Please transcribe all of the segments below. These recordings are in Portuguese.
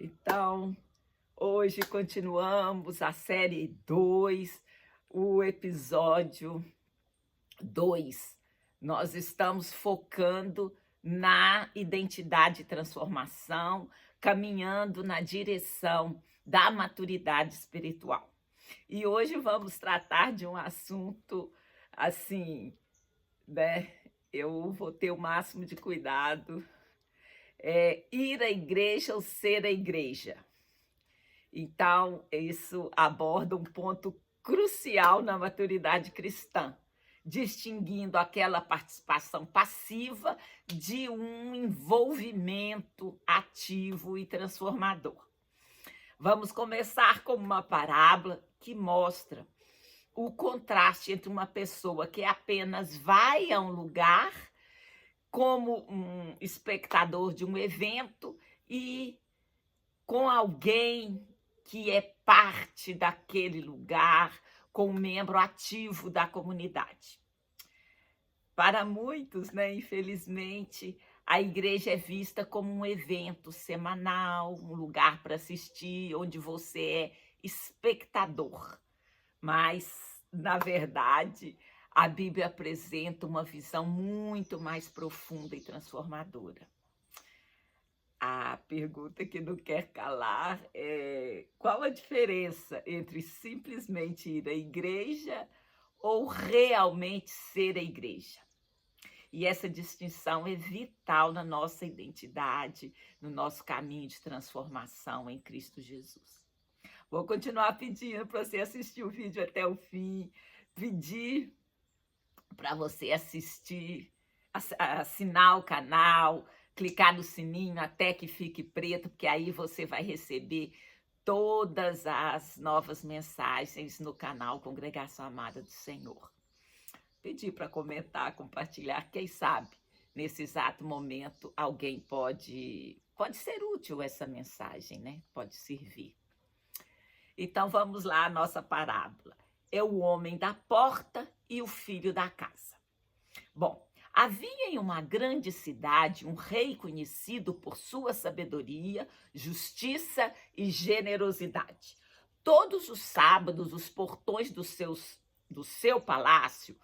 Então, hoje continuamos a série 2, o episódio 2. Nós estamos focando na identidade e transformação, caminhando na direção da maturidade espiritual. E hoje vamos tratar de um assunto assim, né? Eu vou ter o máximo de cuidado. Ir à igreja ou ser a igreja. Então, isso aborda um ponto crucial na maturidade cristã, distinguindo aquela participação passiva de um envolvimento ativo e transformador. Vamos começar com uma parábola que mostra o contraste entre uma pessoa que apenas vai a um lugar como um espectador de um evento e com alguém que é parte daquele lugar, com um membro ativo da comunidade. Para muitos, né, infelizmente, a igreja é vista como um evento semanal, um lugar para assistir, onde você é espectador. Mas, na verdade, a Bíblia apresenta uma visão muito mais profunda e transformadora. A pergunta que não quer calar é: qual a diferença entre simplesmente ir à igreja ou realmente ser a igreja? E essa distinção é vital na nossa identidade, no nosso caminho de transformação em Cristo Jesus. Vou continuar pedindo para você assistir o vídeo até o fim, pedir para você assistir, assinar o canal, clicar no sininho até que fique preto, porque aí você vai receber todas as novas mensagens no canal Congregação Amada do Senhor. Pedir para comentar, compartilhar, quem sabe, nesse exato momento, alguém pode ser útil essa mensagem, né? Pode servir. Então, vamos lá, a nossa parábola. É o homem da porta e o filho da casa. Bom, havia em uma grande cidade um rei conhecido por sua sabedoria, justiça e generosidade. Todos os sábados, os portões do seu palácio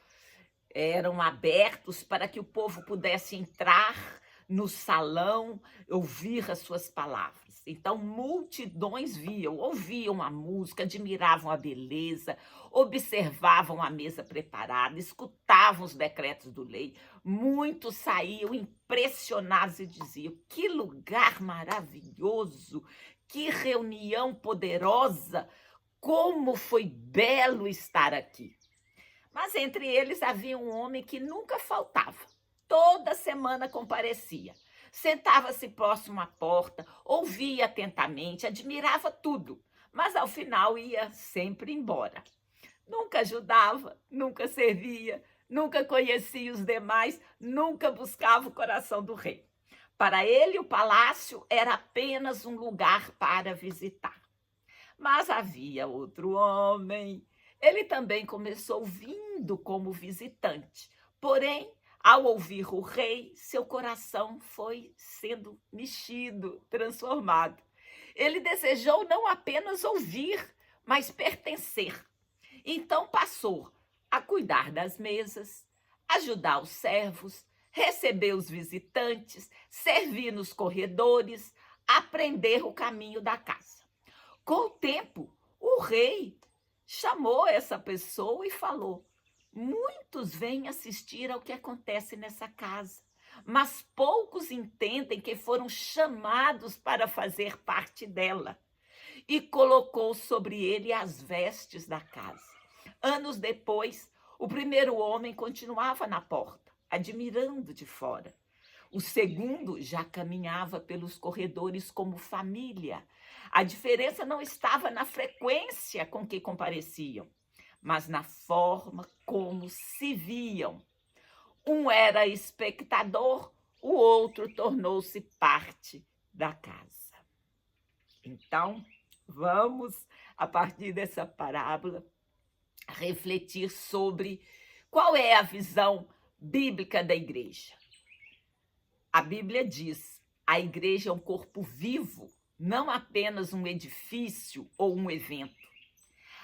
eram abertos para que o povo pudesse entrar no salão, ouvir as suas palavras. Então, multidões ouviam a música, admiravam a beleza, observavam a mesa preparada, escutavam os decretos do rei. Muitos saíam impressionados e diziam: que lugar maravilhoso, que reunião poderosa, como foi belo estar aqui. Mas entre eles havia um homem que nunca faltava. Toda semana comparecia. Sentava-se próximo à porta, ouvia atentamente, admirava tudo, mas ao final ia sempre embora. Nunca ajudava, nunca servia, nunca conhecia os demais, nunca buscava o coração do rei. Para ele, o palácio era apenas um lugar para visitar. Mas havia outro homem. Ele também começou vindo como visitante. Porém, ao ouvir o rei, seu coração foi sendo mexido, transformado. Ele desejou não apenas ouvir, mas pertencer. Então passou a cuidar das mesas, ajudar os servos, receber os visitantes, servir nos corredores, aprender o caminho da casa. Com o tempo, o rei chamou essa pessoa e falou: muitos vêm assistir ao que acontece nessa casa, mas poucos entendem que foram chamados para fazer parte dela. E colocou sobre ele as vestes da casa. Anos depois, o primeiro homem continuava na porta, admirando de fora. O segundo já caminhava pelos corredores como família. A diferença não estava na frequência com que compareciam, mas na forma como se viam. Um era espectador, o outro tornou-se parte da casa. Então, vamos, a partir dessa parábola, refletir sobre qual é a visão bíblica da igreja. A Bíblia diz: a igreja é um corpo vivo não apenas um edifício ou um evento.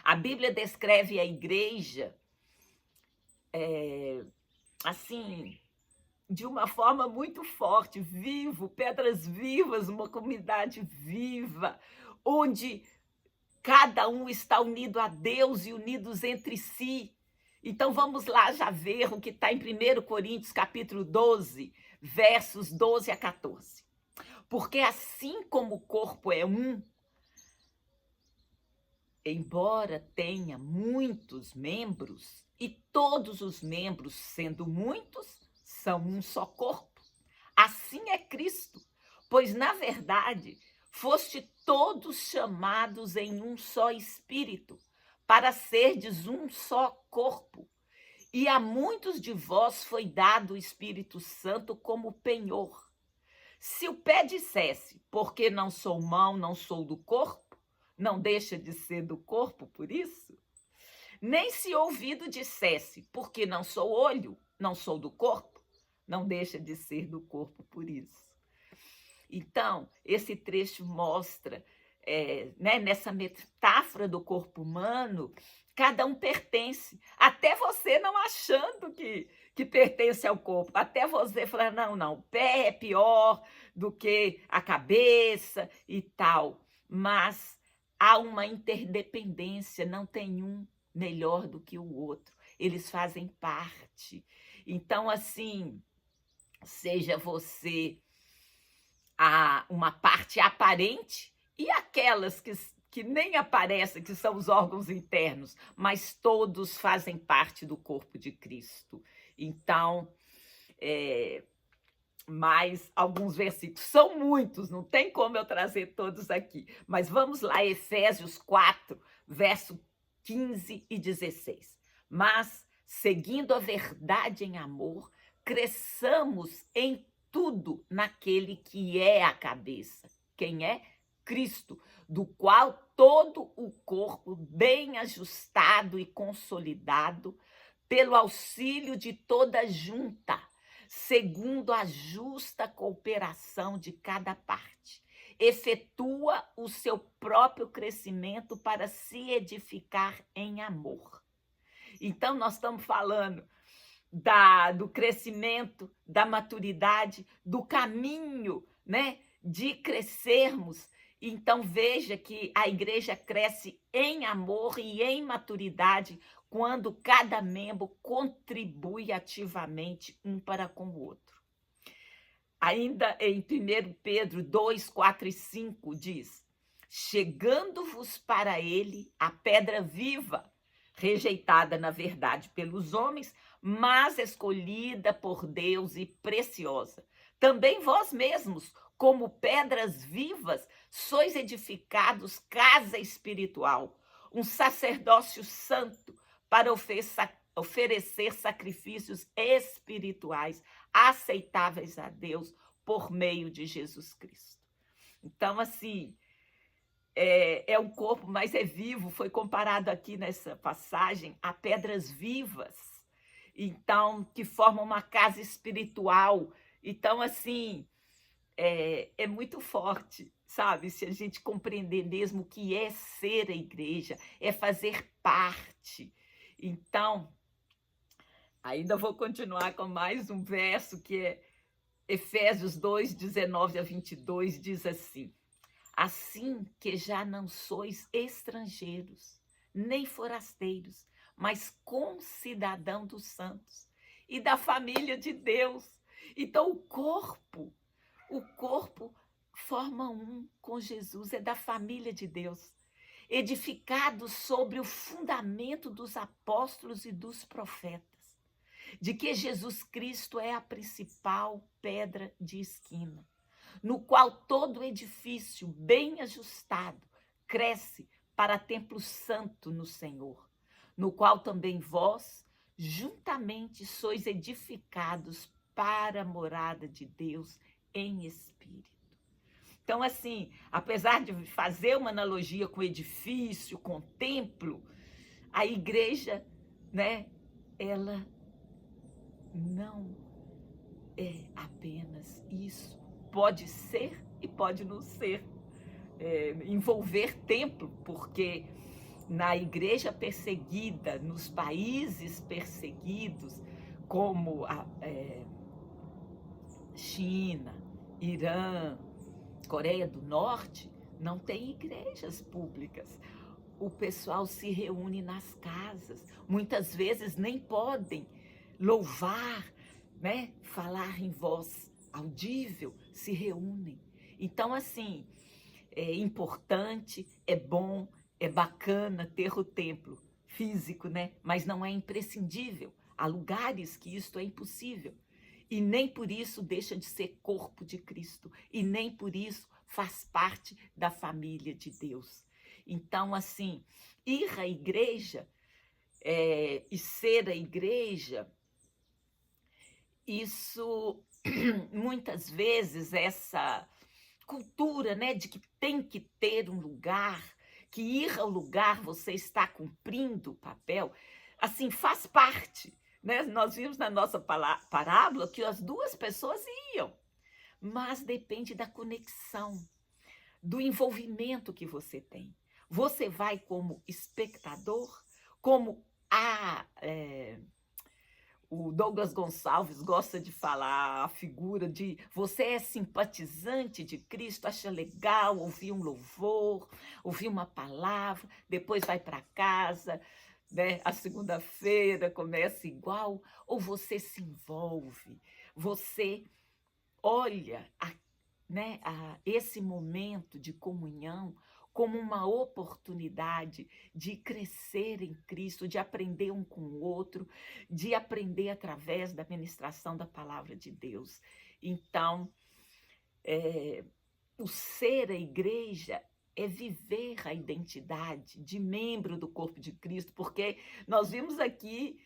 A Bíblia descreve a igreja assim, de uma forma muito forte, vivo, pedras vivas, uma comunidade viva, onde cada um está unido a Deus e unidos entre si. Então vamos lá já ver o que está em 1 Coríntios capítulo 12, versos 12 a 14. Porque assim como o corpo é um, embora tenha muitos membros, e todos os membros, sendo muitos, são um só corpo. Assim é Cristo, pois, na verdade, foste todos chamados em um só Espírito, para serdes um só corpo. E a muitos de vós foi dado o Espírito Santo como penhor. Se o pé dissesse, porque não sou mão, não sou do corpo, não deixa de ser do corpo por isso? Nem se o ouvido dissesse, porque não sou olho, não sou do corpo, não deixa de ser do corpo por isso. Então, esse trecho mostra, nessa metáfora do corpo humano, cada um pertence, até você não achando que pertence ao corpo, até você falar, não, o pé é pior do que a cabeça e tal, mas há uma interdependência, não tem um melhor do que o outro, eles fazem parte. Então, assim, seja você uma parte aparente e aquelas que nem aparecem, que são os órgãos internos, mas todos fazem parte do corpo de Cristo. Então, mais alguns versículos, são muitos, não tem como eu trazer todos aqui, mas vamos lá, Efésios 4, verso 15 e 16. Mas, seguindo a verdade em amor, cresçamos em tudo naquele que é a cabeça. Quem é? Cristo, do qual todo o corpo, bem ajustado e consolidado, pelo auxílio de toda junta, segundo a justa cooperação de cada parte, efetua o seu próprio crescimento para se edificar em amor. Então, nós estamos falando do crescimento, da maturidade, do caminho, de crescermos. Então, veja que a igreja cresce em amor e em maturidade quando cada membro contribui ativamente um para com o outro. Ainda em 1 Pedro 2, 4 e 5 diz: chegando-vos para ele a pedra viva, rejeitada na verdade pelos homens, mas escolhida por Deus e preciosa. Também vós mesmos, como pedras vivas, sois edificados casa espiritual, um sacerdócio santo, para oferecer sacrifícios espirituais aceitáveis a Deus por meio de Jesus Cristo. Então, assim, é um corpo, mas é vivo, foi comparado aqui nessa passagem a pedras vivas, então, que formam uma casa espiritual. Então, assim, é muito forte, sabe? Se a gente compreender mesmo o que é ser a igreja, é fazer parte. Então, ainda vou continuar com mais um verso que é Efésios 2, 19 a 22, diz assim: assim que já não sois estrangeiros, nem forasteiros, mas concidadão dos santos e da família de Deus. Então, o corpo forma um com Jesus, é da família de Deus, edificado sobre o fundamento dos apóstolos e dos profetas, de que Jesus Cristo é a principal pedra de esquina, no qual todo edifício bem ajustado cresce para templo santo no Senhor, no qual também vós, juntamente, sois edificados para a morada de Deus em espírito. Então, assim, apesar de fazer uma analogia com edifício, com templo, a igreja, ela não é apenas isso. Pode ser e pode não ser. envolver templo, porque na igreja perseguida, nos países perseguidos, como a China, Irã, Coreia do Norte, não tem igrejas públicas. O pessoal se reúne nas casas, muitas vezes nem podem louvar, né? Falar em voz audível, se reúnem. Então, assim, é importante, é bom, é bacana ter o templo físico, né? Mas não é imprescindível. Há lugares que isto é impossível. E nem por isso deixa de ser corpo de Cristo. E nem por isso faz parte da família de Deus. Então, assim, ir à igreja e ser a igreja, isso muitas vezes essa cultura, né, de que tem que ter um lugar, que ir ao lugar você está cumprindo o papel, assim, faz parte, né? Nós vimos na nossa parábola que as duas pessoas iam, mas depende da conexão, do envolvimento que você tem. Você vai como espectador, como o Douglas Gonçalves gosta de falar a figura de você é simpatizante de Cristo, acha legal ouvir um louvor, ouvir uma palavra, depois vai para casa, né? A segunda-feira começa igual, ou você se envolve, você olha né, esse momento de comunhão como uma oportunidade de crescer em Cristo, de aprender um com o outro, de aprender através da ministração da palavra de Deus. Então, o ser a igreja é viver a identidade de membro do corpo de Cristo, porque nós vimos aqui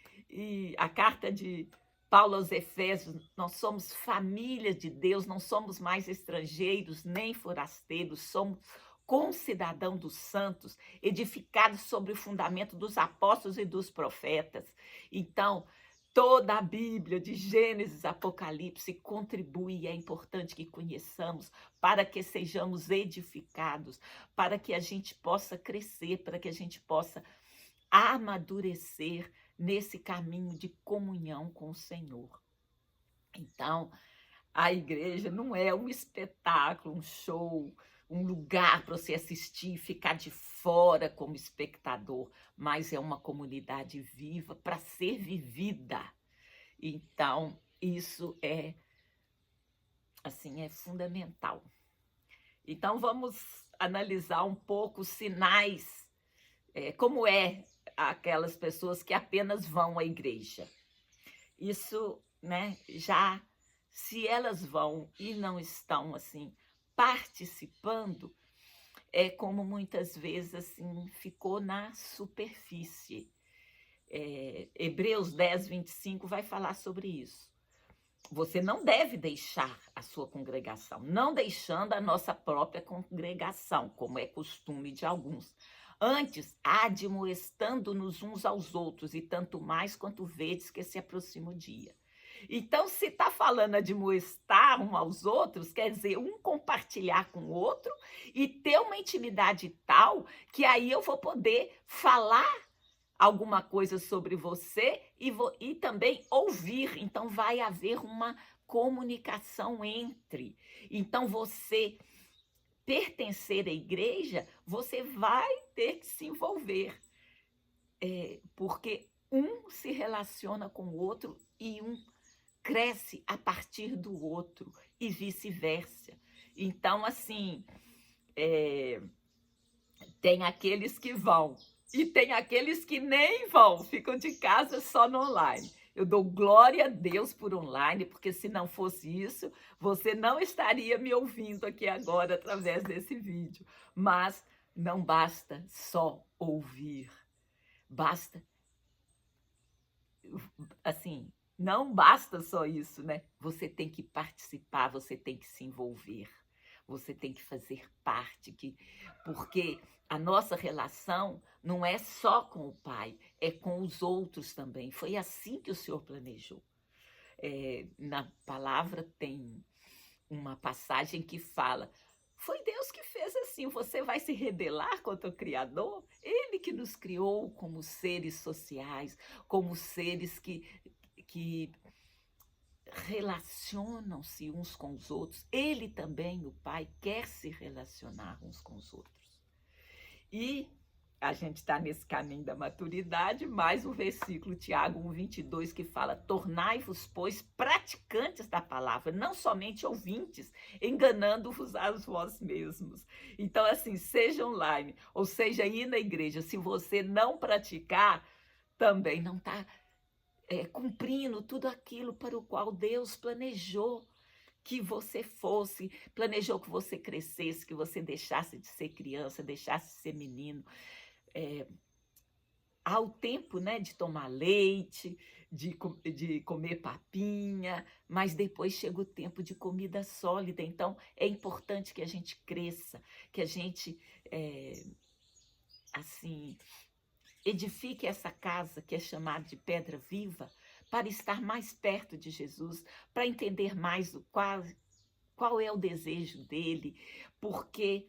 a carta de Paulo aos Efésios, nós somos família de Deus, não somos mais estrangeiros nem forasteiros, somos concidadãos dos santos, edificados sobre o fundamento dos apóstolos e dos profetas. Então, toda a Bíblia, de Gênesis a Apocalipse, contribui e é importante que conheçamos para que sejamos edificados, para que a gente possa crescer, para que a gente possa amadurecer nesse caminho de comunhão com o Senhor. Então, a igreja não é um espetáculo, um show, um lugar para você assistir e ficar de fora como espectador, mas é uma comunidade viva para ser vivida. Então, isso é fundamental. Então, vamos analisar um pouco os sinais, como aquelas pessoas que apenas vão à igreja. Isso, né, já, se elas vão e não estão, assim, participando, é como muitas vezes, assim, ficou na superfície. Hebreus 10, 25 vai falar sobre isso. Você não deve deixar a sua congregação, não deixando a nossa própria congregação, como é costume de alguns. Antes, admoestando-nos uns aos outros, e tanto mais quanto vedes que se aproxima o dia. Então, se está falando admoestar um aos outros, quer dizer, um compartilhar com o outro e ter uma intimidade tal que aí eu vou poder falar alguma coisa sobre você e também ouvir. Então, vai haver uma comunicação entre. Então, você pertencer à igreja, você vai ter que se envolver, porque um se relaciona com o outro e um cresce a partir do outro e vice-versa. Então, assim, tem aqueles que vão e tem aqueles que nem vão, ficam de casa só no online. Eu dou glória a Deus por online, porque se não fosse isso, você não estaria me ouvindo aqui agora através desse vídeo. Mas não basta só ouvir, basta, assim, não basta só isso, né? Você tem que participar, você tem que se envolver, você tem que fazer parte, porque a nossa relação não é só com o Pai, é com os outros também. Foi assim que o Senhor planejou. Na palavra tem uma passagem que fala: Foi Deus que fez assim. Você vai se rebelar contra o Criador? Ele que nos criou como seres sociais, como seres que relacionam-se uns com os outros. Ele também, o Pai, quer se relacionar uns com os outros. E a gente está nesse caminho da maturidade, mais o versículo Tiago 1:22 que fala: tornai-vos, pois, praticantes da palavra, não somente ouvintes, enganando-vos a vós mesmos. Então, assim, seja online, ou seja, ir na igreja, se você não praticar, também não está cumprindo tudo aquilo para o qual Deus planejou que você fosse, planejou que você crescesse, que você deixasse de ser criança, deixasse de ser menino. Há o tempo, né, de tomar leite, de comer papinha, mas depois chega o tempo de comida sólida. Então, é importante que a gente cresça, que a gente, assim, edifique essa casa que é chamada de pedra viva, para estar mais perto de Jesus, para entender mais qual é o desejo dele, porque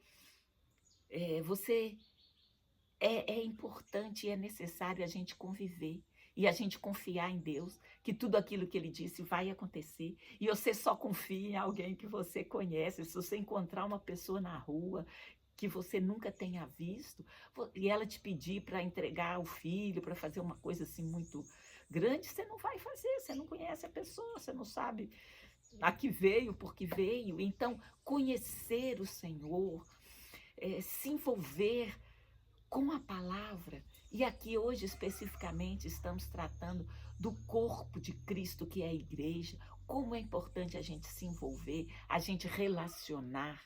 é importante e é necessário a gente conviver e a gente confiar em Deus, que tudo aquilo que ele disse vai acontecer, e você só confia em alguém que você conhece. Se você encontrar uma pessoa na rua que você nunca tenha visto, e ela te pedir para entregar o filho, para fazer uma coisa assim muito grande, você não vai fazer, você não conhece a pessoa, você não sabe a que veio, por que veio. Então, conhecer o Senhor, se envolver com a palavra, e aqui hoje especificamente estamos tratando do corpo de Cristo, que é a igreja, como é importante a gente se envolver, a gente relacionar.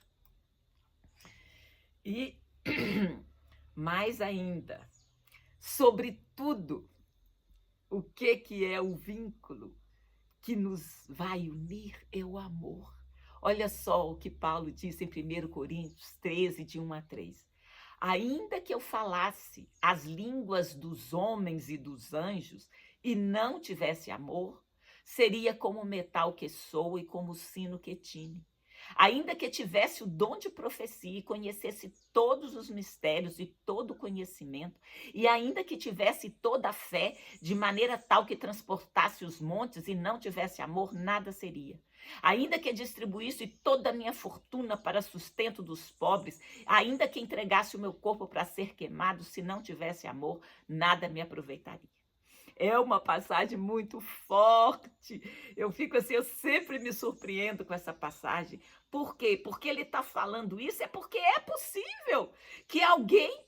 E mais ainda, sobretudo, o que é o vínculo que nos vai unir é o amor. Olha só o que Paulo disse em 1 Coríntios 13, de 1-3. Ainda que eu falasse as línguas dos homens e dos anjos e não tivesse amor, seria como o metal que soa e como o sino que tine. Ainda que tivesse o dom de profecia e conhecesse todos os mistérios e todo o conhecimento, e ainda que tivesse toda a fé, de maneira tal que transportasse os montes e não tivesse amor, nada seria. Ainda que distribuísse toda a minha fortuna para sustento dos pobres, ainda que entregasse o meu corpo para ser queimado, se não tivesse amor, nada me aproveitaria. É uma passagem muito forte. Eu fico assim, eu sempre me surpreendo com essa passagem. Por quê? Porque ele está falando isso, é porque é possível que alguém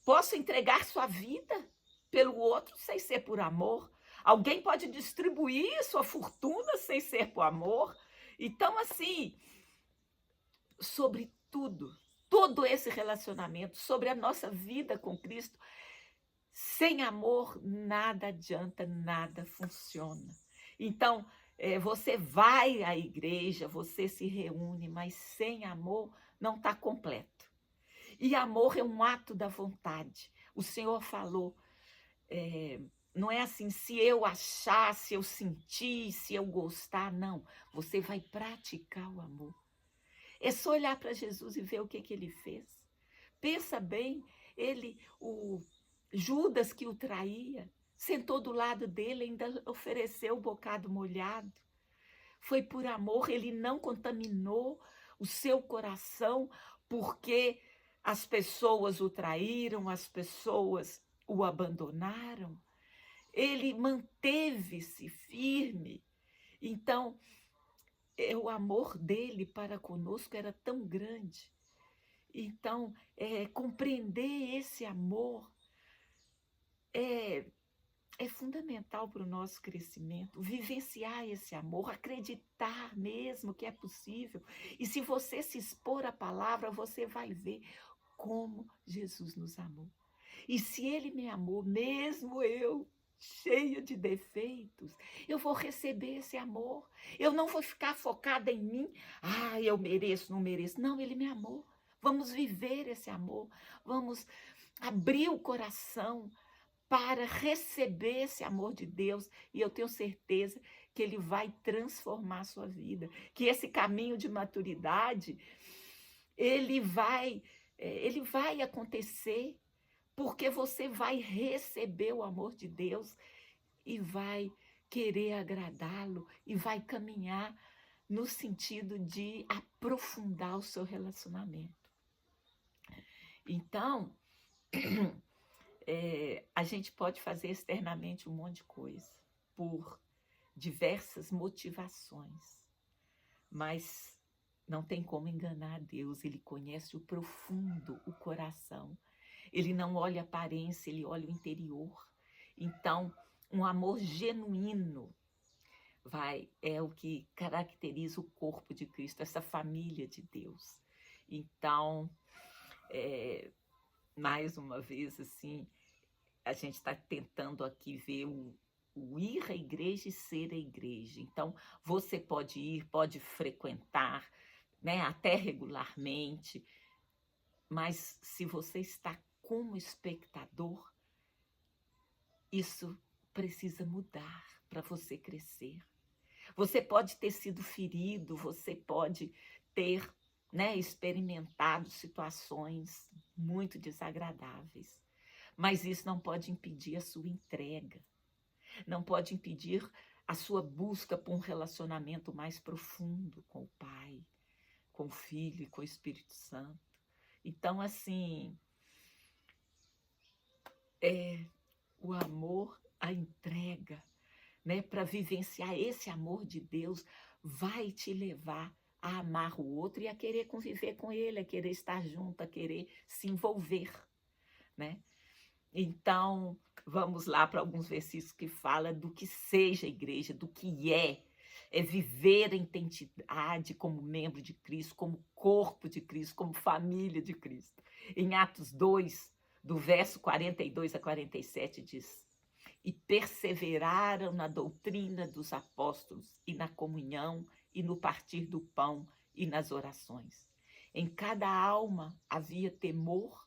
possa entregar sua vida pelo outro sem ser por amor. Alguém pode distribuir sua fortuna sem ser por amor. Então, assim, sobre tudo, todo esse relacionamento, sobre a nossa vida com Cristo, sem amor, nada adianta, nada funciona. Então, você vai à igreja, você se reúne, mas sem amor não está completo. E amor é um ato da vontade. O Senhor falou, não é assim, se eu achar, se eu sentir, se eu gostar, não. Você vai praticar o amor. É só olhar para Jesus e ver o que ele fez. Pensa bem, o Judas que o traía, sentou do lado dele, ainda ofereceu o bocado molhado. Foi por amor, ele não contaminou o seu coração, porque as pessoas o traíram, as pessoas o abandonaram. Ele manteve-se firme. Então, o amor dele para conosco era tão grande. Então, compreender esse amor é fundamental para o nosso crescimento, vivenciar esse amor, acreditar mesmo que é possível. E se você se expor à palavra, você vai ver como Jesus nos amou. E se ele me amou, mesmo eu, cheio de defeitos, eu vou receber esse amor. Eu não vou ficar focada em mim. Eu mereço, não mereço. Não, ele me amou. Vamos viver esse amor. Vamos abrir o coração para receber esse amor de Deus, e eu tenho certeza que ele vai transformar a sua vida, que esse caminho de maturidade, ele vai acontecer, porque você vai receber o amor de Deus e vai querer agradá-lo e vai caminhar no sentido de aprofundar o seu relacionamento. Então, a gente pode fazer externamente um monte de coisa por diversas motivações, mas não tem como enganar Deus. Ele conhece o profundo, o coração. Ele não olha a aparência, ele olha o interior. Então, um amor genuíno é o que caracteriza o corpo de Cristo, essa família de Deus. Então, mais uma vez, assim, a gente está tentando aqui ver o ir à igreja e ser a igreja. Então, você pode ir, pode frequentar, né, até regularmente, mas se você está como espectador, isso precisa mudar para você crescer. Você pode ter sido ferido, você pode ter, né, experimentado situações muito desagradáveis, mas isso não pode impedir a sua entrega, não pode impedir a sua busca por um relacionamento mais profundo com o Pai, com o Filho e com o Espírito Santo. Então, assim, o amor, a entrega, né, para vivenciar esse amor de Deus, vai te levar a amar o outro e a querer conviver com ele, a querer estar junto, a querer se envolver, né? Então, vamos lá para alguns versículos que falam do que seja a igreja, do que é viver a identidade como membro de Cristo, como corpo de Cristo, como família de Cristo. Em Atos 2, do verso 42 a 47, diz: e perseveraram na doutrina dos apóstolos e na comunhão e no partir do pão e nas orações. Em cada alma havia temor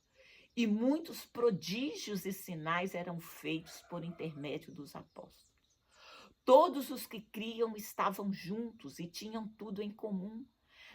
e muitos prodígios e sinais eram feitos por intermédio dos apóstolos. Todos os que criam estavam juntos e tinham tudo em comum.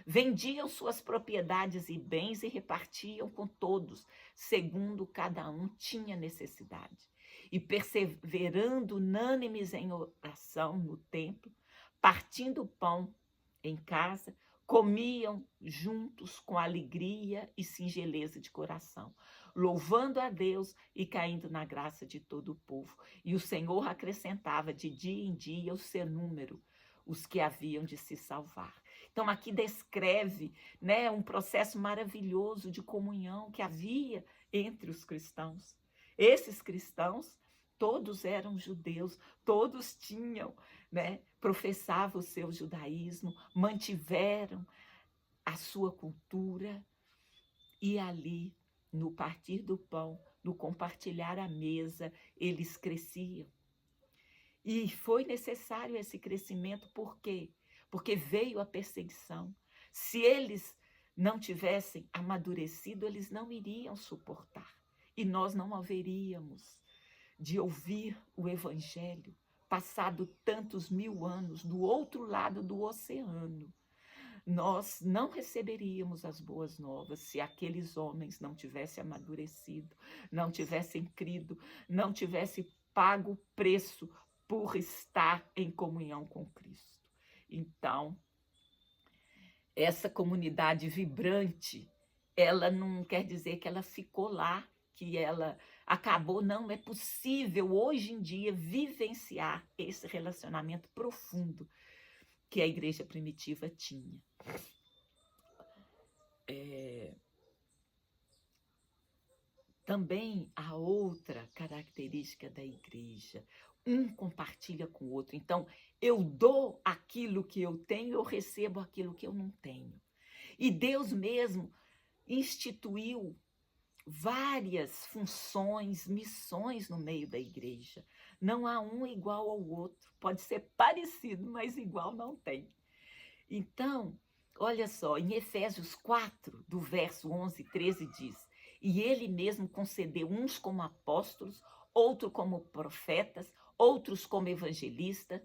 Vendiam suas propriedades e bens e repartiam com todos, segundo cada um tinha necessidade. E perseverando unânimes em oração no templo, partindo o pão em casa, comiam juntos com alegria e singeleza de coração, louvando a Deus e caindo na graça de todo o povo. E o Senhor acrescentava de dia em dia o seu número, os que haviam de se salvar. Então, aqui descreve, né, um processo maravilhoso de comunhão que havia entre os cristãos. Esses cristãos, todos eram judeus, todos tinham, né, professavam o seu judaísmo, mantiveram a sua cultura e ali, no partir do pão, no compartilhar a mesa, eles cresciam. E foi necessário esse crescimento, por quê? Porque veio a perseguição. Se eles não tivessem amadurecido, eles não iriam suportar. E nós não haveríamos de ouvir o Evangelho, passado tantos 1000 anos do outro lado do oceano. Nós não receberíamos as boas novas se aqueles homens não tivessem amadurecido, não tivessem crido, não tivessem pago o preço por estar em comunhão com Cristo. Então, essa comunidade vibrante, ela não quer dizer que ela ficou lá, que ela acabou, não. É possível hoje em dia vivenciar esse relacionamento profundo que a igreja primitiva tinha. Também a outra característica da igreja, um compartilha com o outro. Então, eu dou aquilo que eu tenho, eu recebo aquilo que eu não tenho. E Deus mesmo instituiu várias funções, missões no meio da igreja. Não há um igual ao outro. Pode ser parecido, mas igual não tem. Então, olha só, em Efésios 4, do verso 11 e 13, diz: e ele mesmo concedeu uns como apóstolos, outros como profetas, outros como evangelistas,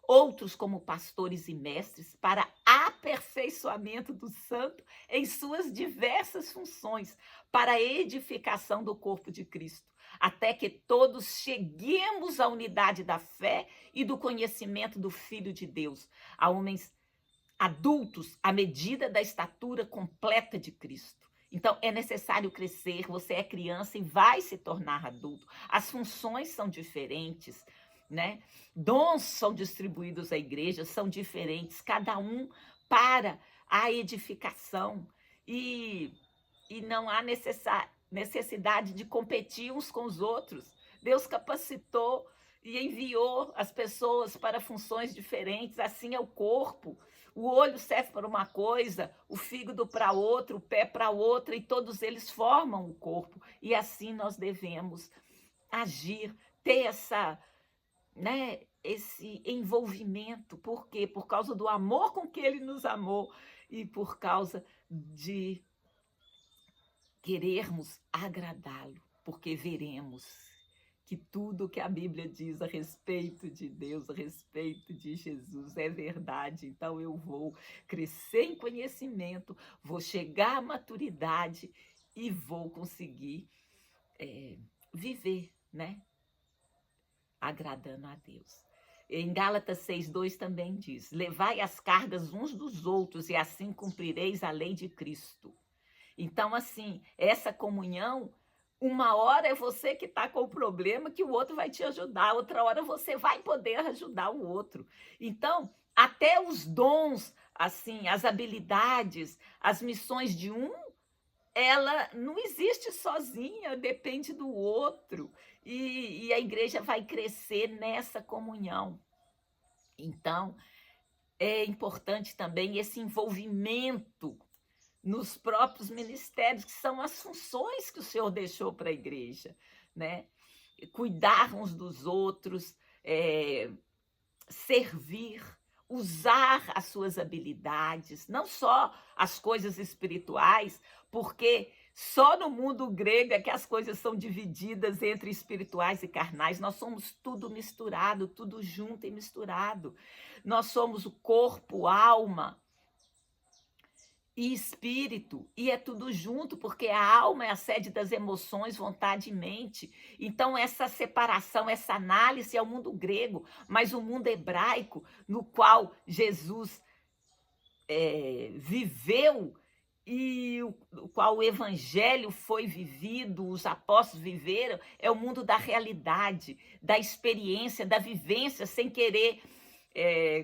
outros como pastores e mestres, para aperfeiçoar aperfeiçoamento do santo em suas diversas funções, para a edificação do corpo de Cristo, até que todos cheguemos à unidade da fé e do conhecimento do Filho de Deus, a homens adultos à medida da estatura completa de Cristo. Então, é necessário crescer, você é criança e vai se tornar adulto. As funções são diferentes, né? Dons são distribuídos à igreja, são diferentes, cada um para a edificação. E não há necessidade de competir uns com os outros. Deus capacitou e enviou as pessoas para funções diferentes, assim é o corpo. O olho serve para uma coisa, o fígado para outra, o pé para outra, e todos eles formam o corpo. E assim nós devemos agir, ter esse envolvimento. Por quê? Por causa do amor com que ele nos amou e por causa de querermos agradá-lo, porque veremos que tudo que a Bíblia diz a respeito de Deus, a respeito de Jesus, é verdade. Então eu vou crescer em conhecimento, vou chegar à maturidade e vou conseguir viver, né? Agradando a Deus. Em Gálatas 6:2 também diz: levai as cargas uns dos outros e assim cumprireis a lei de Cristo. Então, assim, essa comunhão, uma hora é você que está com o problema, que o outro vai te ajudar, outra hora você vai poder ajudar o outro. Então, até os dons, assim, as habilidades, as missões de um, ela não existe sozinha, depende do outro. E a igreja vai crescer nessa comunhão. Então, é importante também esse envolvimento nos próprios ministérios, que são as funções que o Senhor deixou para a igreja, né? Cuidar uns dos outros, servir, usar as suas habilidades, não só as coisas espirituais, porque só no mundo grego é que as coisas são divididas entre espirituais e carnais. Nós somos tudo misturado, tudo junto e misturado. Nós somos o corpo, alma e espírito, e é tudo junto, porque a alma é a sede das emoções, vontade e mente. Então, essa separação, essa análise é o mundo grego, mas o mundo hebraico, no qual Jesus viveu e o qual o evangelho foi vivido, os apóstolos viveram, é o mundo da realidade, da experiência, da vivência, sem querer,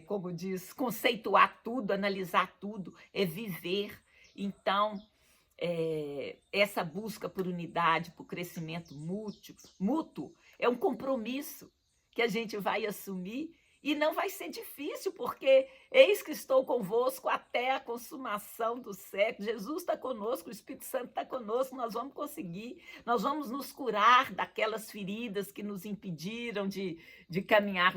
como diz, conceituar tudo, analisar tudo, é viver. Então, essa busca por unidade, por crescimento mútuo, é um compromisso que a gente vai assumir. E não vai ser difícil, porque eis que estou convosco até a consumação do século. Jesus está conosco, o Espírito Santo está conosco, nós vamos conseguir. Nós vamos nos curar daquelas feridas que nos impediram de caminhar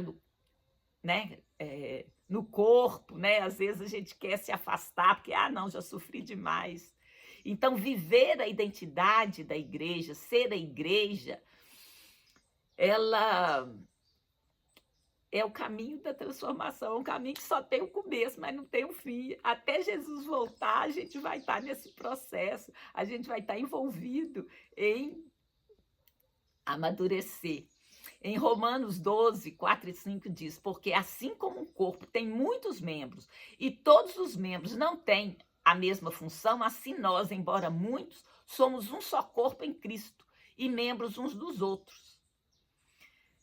no corpo, né? Às vezes a gente quer se afastar, porque, não, já sofri demais. Então, viver a identidade da igreja, ser a igreja, ela é o caminho da transformação, é um caminho que só tem o começo, mas não tem o fim. Até Jesus voltar, a gente vai estar nesse processo, a gente vai estar envolvido em amadurecer. Em Romanos 12, 4 e 5 diz: porque assim como um corpo tem muitos membros, e todos os membros não têm a mesma função, assim nós, embora muitos, somos um só corpo em Cristo, e membros uns dos outros.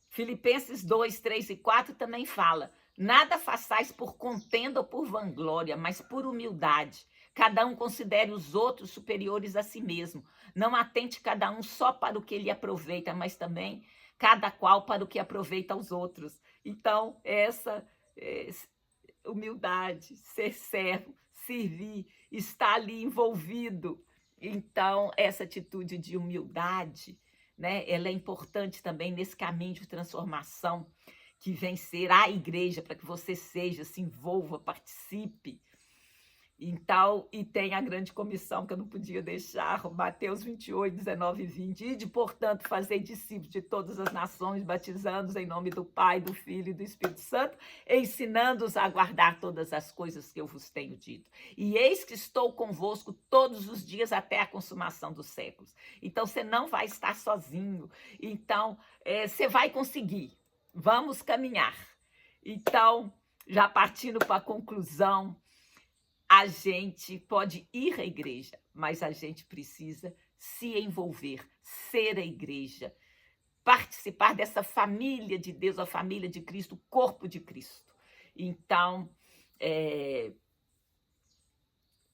Filipenses 2, 3 e 4 também fala: nada façais por contenda ou por vanglória, mas por humildade. Cada um considere os outros superiores a si mesmo. Não atente cada um só para o que lhe aproveita, mas também cada qual para o que aproveita aos outros. Então, essa humildade, ser servo, servir, estar ali envolvido. Então, essa atitude de humildade, né, ela é importante também nesse caminho de transformação que vem ser a igreja, para que você seja, se envolva, participe. Então, e tem a grande comissão que eu não podia deixar, Mateus 28, 19 e 20. Ide, portanto, fazer discípulos de todas as nações, batizando-os em nome do Pai, do Filho e do Espírito Santo, ensinando-os a guardar todas as coisas que eu vos tenho dito. E eis que estou convosco todos os dias até a consumação dos séculos. Então, você não vai estar sozinho. Então, você vai conseguir. Vamos caminhar. Então, já partindo para a conclusão, a gente pode ir à igreja, mas a gente precisa se envolver, ser a igreja, participar dessa família de Deus, a família de Cristo, o corpo de Cristo. Então,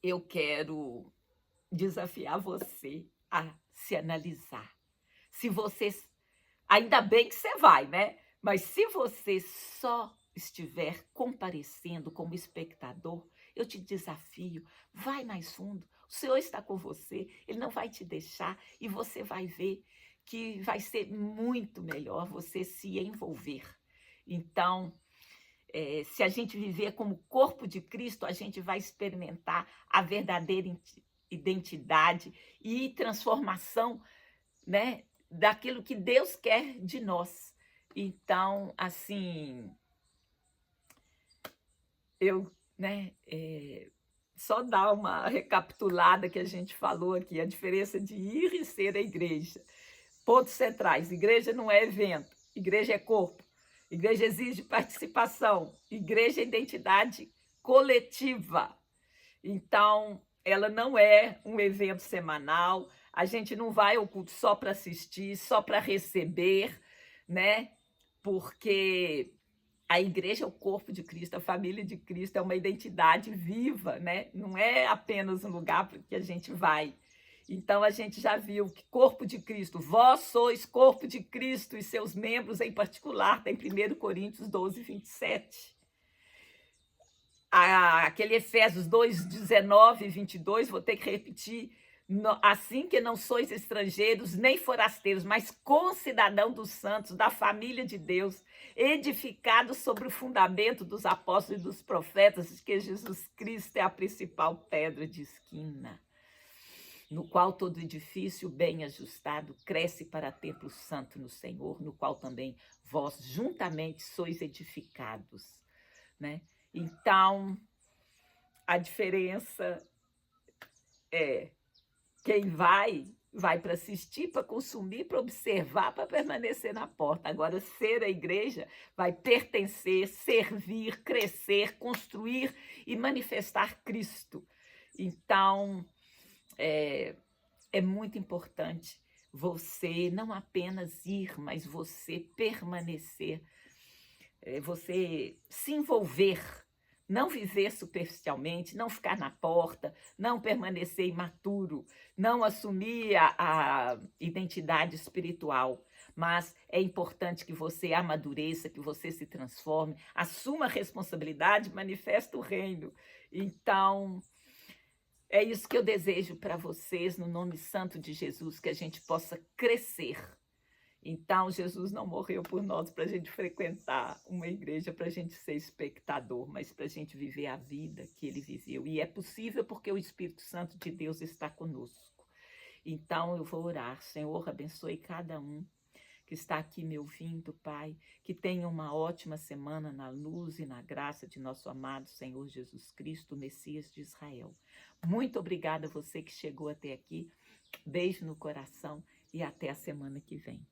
eu quero desafiar você a se analisar. Se você, ainda bem que você vai, né? Mas se você só estiver comparecendo como espectador, eu te desafio, vai mais fundo. O Senhor está com você, Ele não vai te deixar e você vai ver que vai ser muito melhor você se envolver. Então, se a gente viver como corpo de Cristo, a gente vai experimentar a verdadeira identidade e transformação, né, daquilo que Deus quer de nós. Então, assim, eu, né, só dar uma recapitulada que a gente falou aqui, a diferença de ir e ser a igreja. Pontos centrais: igreja não é evento, igreja é corpo, igreja exige participação, igreja é identidade coletiva. Então, ela não é um evento semanal, a gente não vai ao culto só para assistir, só para receber, né? Porque a igreja é o corpo de Cristo, a família de Cristo é uma identidade viva, né? Não é apenas um lugar que a gente vai. Então, a gente já viu que corpo de Cristo, vós sois corpo de Cristo e seus membros em particular, tem 1 Coríntios 12, 27. Aquele Efésios 2, 19 e 22, vou ter que repetir, assim que não sois estrangeiros nem forasteiros, mas concidadão dos santos, da família de Deus, edificados sobre o fundamento dos apóstolos e dos profetas, que Jesus Cristo é a principal pedra de esquina, no qual todo edifício bem ajustado cresce para templo santo no Senhor, no qual também vós juntamente sois edificados, né? Então, a diferença é quem vai para assistir, para consumir, para observar, para permanecer na porta. Agora, ser a igreja vai pertencer, servir, crescer, construir e manifestar Cristo. Então, é muito importante você não apenas ir, mas você permanecer, você se envolver, não viver superficialmente, não ficar na porta, não permanecer imaturo, não assumir a identidade espiritual. Mas é importante que você amadureça, que você se transforme, assuma a responsabilidade, manifeste o reino. Então, é isso que eu desejo para vocês, no nome santo de Jesus, que a gente possa crescer. Então, Jesus não morreu por nós para a gente frequentar uma igreja, para a gente ser espectador, mas para a gente viver a vida que ele viveu. E é possível porque o Espírito Santo de Deus está conosco. Então, eu vou orar. Senhor, abençoe cada um que está aqui me ouvindo, Pai, que tenha uma ótima semana na luz e na graça de nosso amado Senhor Jesus Cristo, Messias de Israel. Muito obrigada a você que chegou até aqui. Beijo no coração e até a semana que vem.